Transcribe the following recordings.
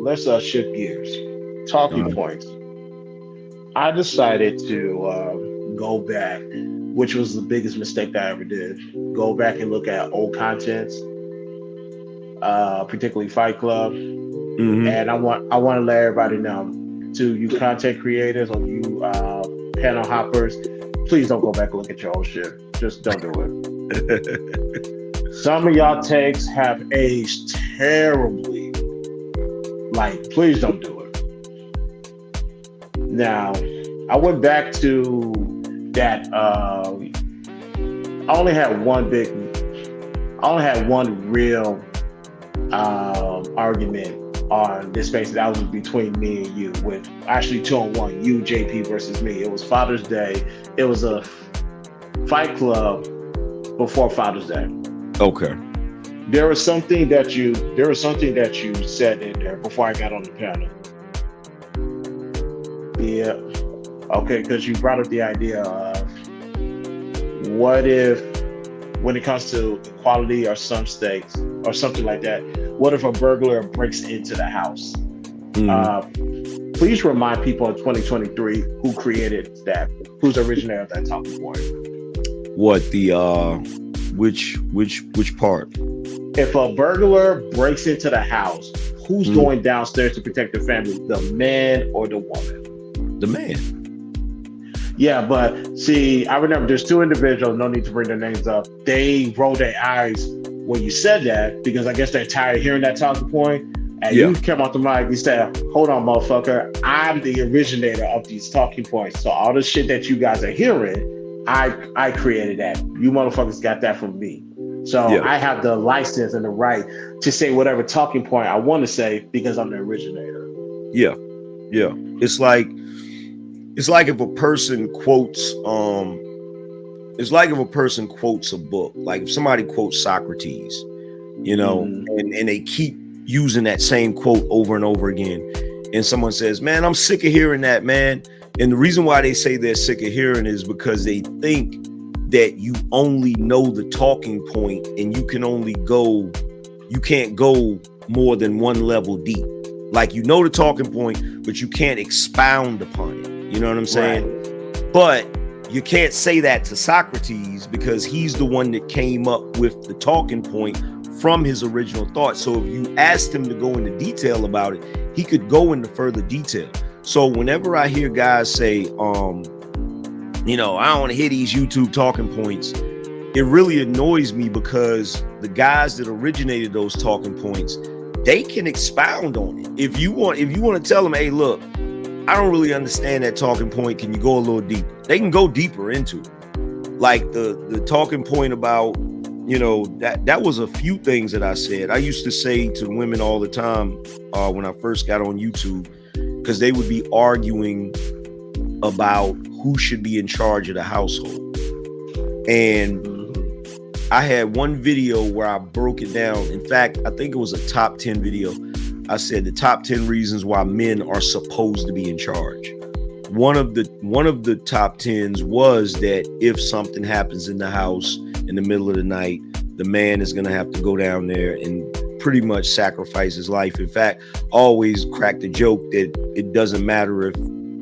let's shift gears. Talking points. I decided to go back, which was the biggest mistake that I ever did. Go back and look at old contents, particularly Fight Club, and I want to let everybody know, to you content creators or you panel hoppers, please don't go back and look at your old shit. Just don't do it. Some of y'all takes have aged terribly. Like, please don't do it. Now, I went back to that. I only had one real argument on this space. That was between me and you, with actually 2-on-1, you, JP versus me. It was Father's Day. It was a Fight Club before Father's Day. Okay. There was something that you said in there before I got on the panel. Yeah. Okay, because you brought up the idea of what if, when it comes to equality or some states or something like that, what if a burglar breaks into the house? Please remind people in 2023 who created that, who's the originator of that talking point. What the which part? If a burglar breaks into the house, who's going downstairs to protect the family, the man or the woman? The man. Yeah, but see, I remember there's two individuals, no need to bring their names up. They rolled their eyes when you said that, because I guess they're tired of hearing that talking point. And you came off the mic, you said, hold on, motherfucker, I'm the originator of these talking points. So all the shit that you guys are hearing, I created that. You motherfuckers got that from me. So I have the license and the right to say whatever talking point I want to say because I'm the originator. Yeah. It's like if a person quotes a book, like if somebody quotes Socrates, and they keep using that same quote over and over again, and someone says, man, I'm sick of hearing that, man. And the reason why they say they're sick of hearing is because they think that you only know the talking point and you can't go more than one level deep. Like, you know the talking point, but you can't expound upon it. You know what I'm saying? Right. But you can't say that to Socrates because he's the one that came up with the talking point from his original thought. So if you asked him to go into detail about it, he could go into further detail. So whenever I hear guys say, I don't want to hear these YouTube talking points, it really annoys me because the guys that originated those talking points, they can expound on it. If you want to tell them, hey, look, I don't really understand that talking point. Can you go a little deeper? They can go deeper into it. Like the talking point about, that was a few things that I said. I used to say to women all the time when I first got on YouTube, because they would be arguing about who should be in charge of the household. And I had one video where I broke it down. In fact, I think it was a top 10 video. I said the top 10 reasons why men are supposed to be in charge. One of the top 10s was that if something happens in the house in the middle of the night, the man is going to have to go down there and pretty much sacrifice his life. In fact, I always crack the joke that it doesn't matter if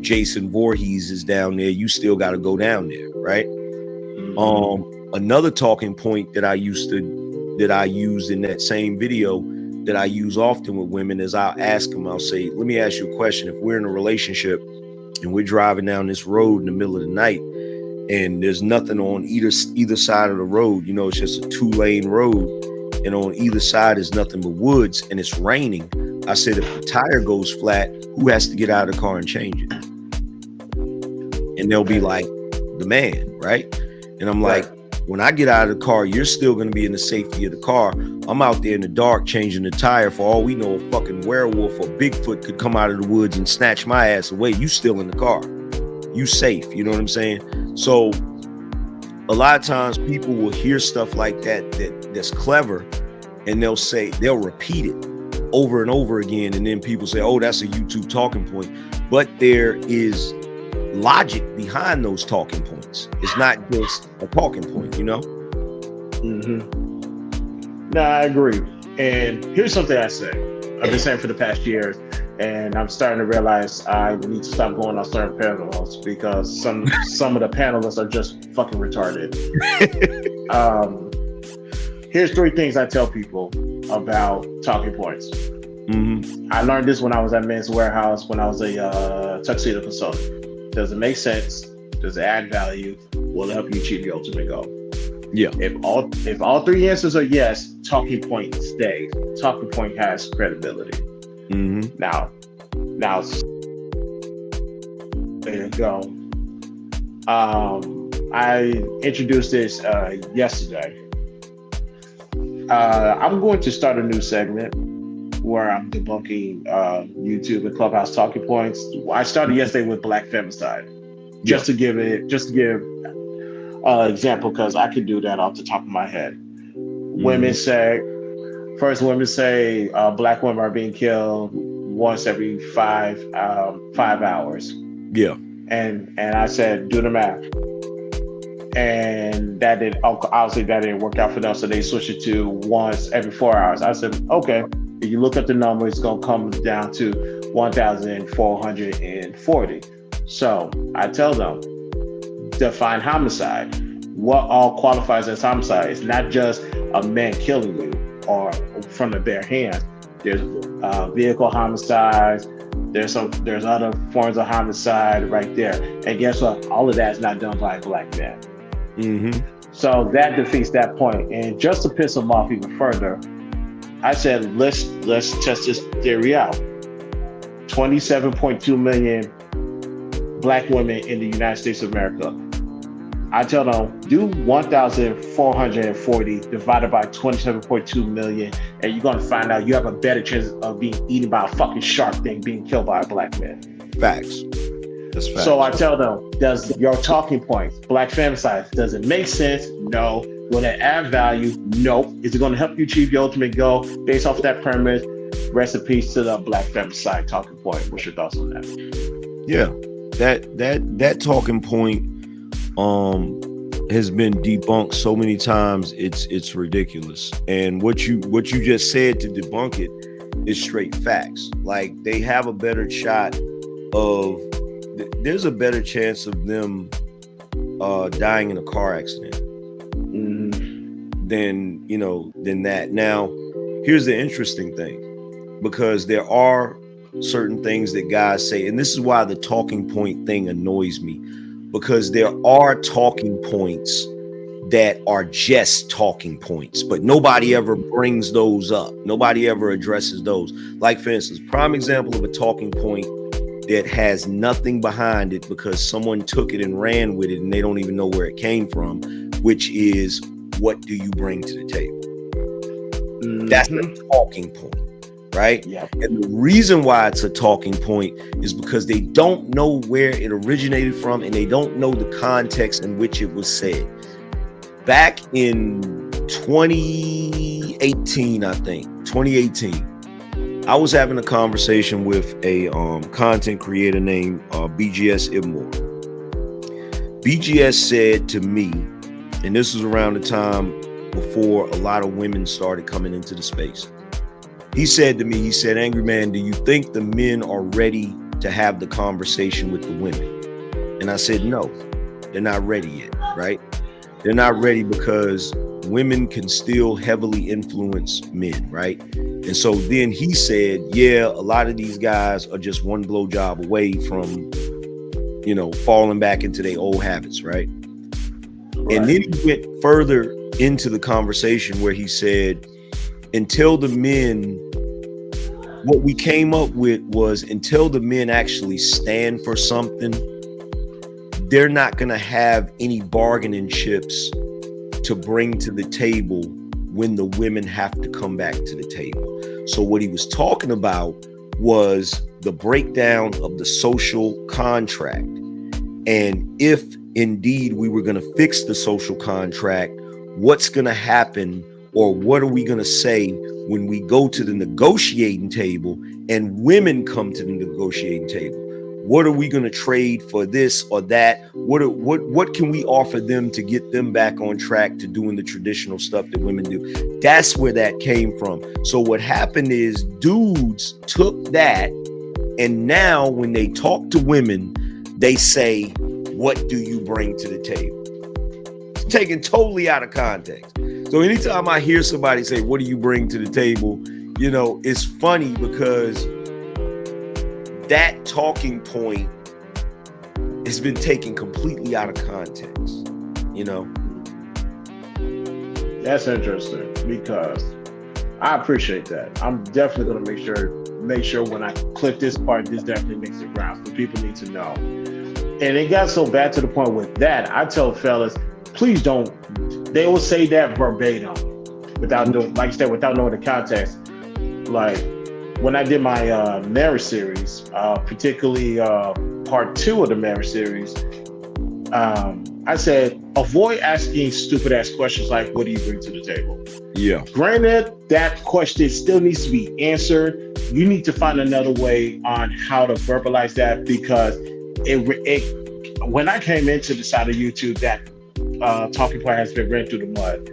Jason Voorhees is down there, you still got to go down there, right? Another talking point that I used in that same video that I use often with women is I'll ask them, I'll say, let me ask you a question. If we're in a relationship and we're driving down this road in the middle of the night and there's nothing on either side of the road, it's just a 2-lane road, and on either side is nothing but woods and it's raining. I said, if the tire goes flat, who has to get out of the car and change it? And they'll be like, the man, right? And I'm like, when I get out of the car, you're still going to be in the safety of the car. I'm out there in the dark changing the tire. For all we know, a fucking werewolf or Bigfoot could come out of the woods and snatch my ass away. You still in the car. You safe. You know what I'm saying? So a lot of times people will hear stuff like that's clever, and they'll repeat it over and over again. And then people say, oh, that's a YouTube talking point. But there is logic behind those talking points. It's not just a talking point, No, I agree. And here's something I say. I've been saying for the past years, and I'm starting to realize I need to stop going on certain panels because some of the panelists are just fucking retarded. Um, Here's three things I tell people about talking points. Mm-hmm. I learned this when I was at Men's Warehouse when I was a tuxedo consultant. Does it make sense? Does it add value? Will it help you achieve your ultimate goal? Yeah. If all three answers are yes, talking point stays. Talking point has credibility. Mm-hmm. Now, there you go. I introduced this yesterday. I'm going to start a new segment where I'm debunking YouTube and Clubhouse talking points. I started yesterday with Black Femicide, just to give example, because I could do that off the top of my head. Women say Black women are being killed once every 5 hours. Yeah. And I said, do the math. And that didn't work out for them, so they switched it to once every 4 hours. I said, okay, if you look at the number, it's gonna come down to 1,440. So I tell them, define homicide. What all qualifies as homicide? It's not just a man killing you or from the bare hand. There's vehicle homicides. There's other forms of homicide right there. And guess what? All of that is not done by a Black man. Mm-hmm. So that defeats that point. And just to piss them off even further, I said, let's test this theory out. 27.2 million Black women in the United States of America. I tell them, do 1,440 divided by 27.2 million, and you're going to find out you have a better chance of being eaten by a fucking shark than being killed by a Black man. Facts. That's facts. So I tell them, does your talking points, Black femicide, does it make sense? No. Will it add value? Nope. Is it going to help you achieve your ultimate goal? Based off that premise, rest in peace to the Black femicide talking point. What's your thoughts on that? Yeah, that talking point has been debunked so many times it's ridiculous. And what you just said to debunk it is straight facts. Like, they have a better shot of there's a better chance of them dying in a car accident than that. Now, here's the interesting thing, because there are certain things that guys say, and this is why the talking point thing annoys me, because there are talking points that are just talking points, but nobody ever brings those up. Nobody ever addresses those. Like, for instance, prime example of a talking point that has nothing behind it because someone took it and ran with it and they don't even know where it came from, which is, what do you bring to the table? Mm-hmm. That's the talking point, right? Yeah. And the reason why it's a talking point is because they don't know where it originated from and they don't know the context in which it was said. Back in 2018, I was having a conversation with a content creator named BGS Ibmore. BGS said to me, and this was around the time before a lot of women started coming into the space. He said to me, Angry Man, do you think the men are ready to have the conversation with the women? And I said, no, they're not ready yet, right? They're not ready because women can still heavily influence men, right? And so then he said, yeah, a lot of these guys are just one blowjob away from, falling back into their old habits, right? And then he went further into the conversation where he said, until the men, what we came up with was, until the men actually stand for something, they're not going to have any bargaining chips to bring to the table when the women have to come back to the table. So what he was talking about was the breakdown of the social contract. And if indeed we were going to fix the social contract, what's going to happen, or what are we going to say when we go to the negotiating table and women come to the negotiating table? What are we going to trade for this or that? What can we offer them to get them back on track to doing the traditional stuff that women do? That's where that came from. So what happened is dudes took that, and now when they talk to women, they say, what do you bring to the table? It's taken totally out of context. So anytime I hear somebody say, what do you bring to the table? You know, it's funny because that talking point has been taken completely out of context, you know? That's interesting because I appreciate that. I'm definitely going to make sure when I clip this part, this definitely makes it ground, so people need to know. And it got so bad to the point with that, I tell fellas, please don't, they will say that verbatim without doing, like you said, without knowing the context. Like when I did my marriage series, particularly part 2 of the marriage series, I said, avoid asking stupid ass questions like, what do you bring to the table? Yeah. Granted, that question still needs to be answered. You need to find another way on how to verbalize that, because it when I came into the side of YouTube, that talking point has been ran through the mud.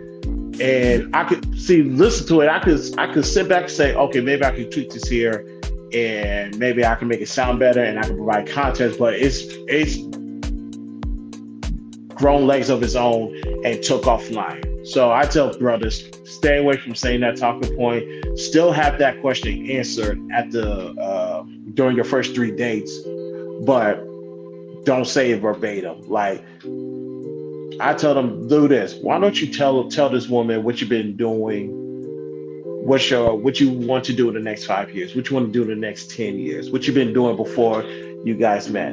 And I could listen to it. I could sit back and say, okay, maybe I can tweak this here, and maybe I can make it sound better, and I can provide context. But it's grown legs of its own and took off flying. So I tell brothers, stay away from saying that talking point. Still have that question answered at the during your first 3 dates, but don't say it verbatim. Like, I tell them, do this. Why don't you tell this woman what you've been doing, what you want to do in the next 5 years, what you want to do in the next 10 years, what you've been doing before you guys met.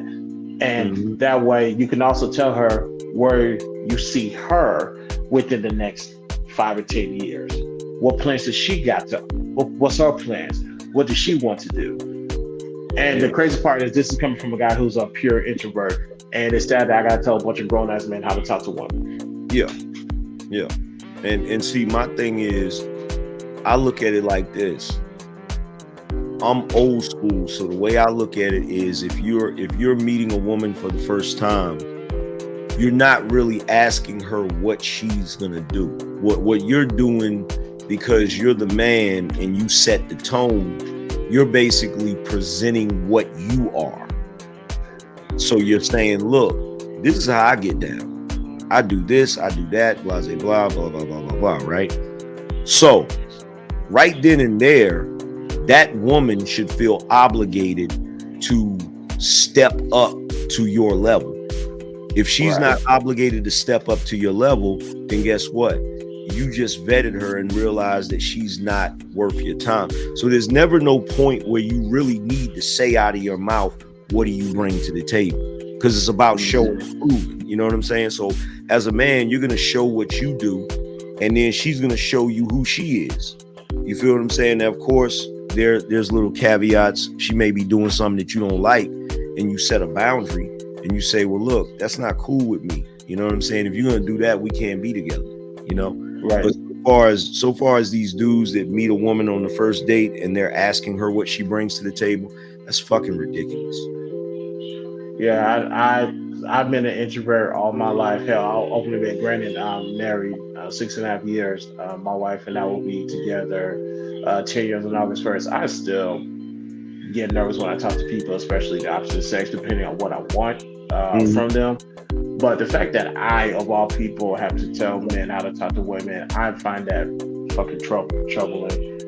And that way you can also tell her where you see her within the next 5 or 10 years. What plans does she got what's her plans? What does she want to do? And the crazy part is this is coming from a guy who's a pure introvert. And it's that I gotta tell a bunch of grown ass men how to talk to women. Yeah. And see, my thing is, I look at it like this. I'm old school, so the way I look at it is, if you're meeting a woman for the first time, you're not really asking her what she's gonna do. What you're doing, because you're the man and you set the tone, you're basically presenting what you are. So you're saying, look, this is how I get down. I do this, I do that, blah, blah, blah, blah, blah, blah, blah, right? So right then and there, that woman should feel obligated to step up to your level. If she's not obligated to step up to your level, then guess what? You just vetted her and realized that she's not worth your time. So there's never no point where you really need to say out of your mouth, what do you bring to the table? Because it's about showing and proving. You know what I'm saying? So as a man, you're going to show what you do, and then she's going to show you who she is. You feel what I'm saying? Now, of course, there's little caveats. She may be doing something that you don't like, and you set a boundary, and you say, well, look, that's not cool with me. You know what I'm saying? If you're going to do that, we can't be together, you know? Right. But so far as these dudes that meet a woman on the first date and they're asking her what she brings to the table, that's fucking ridiculous. Yeah, I've been an introvert all my life. Hell, I'll openly admit, granted, I'm married 6.5 years. My wife and I will be together 10 years on August 1st. I still get nervous when I talk to people, especially the opposite sex, depending on what I want from them. But the fact that I, of all people, have to tell men how to talk to women, I find that fucking troubling.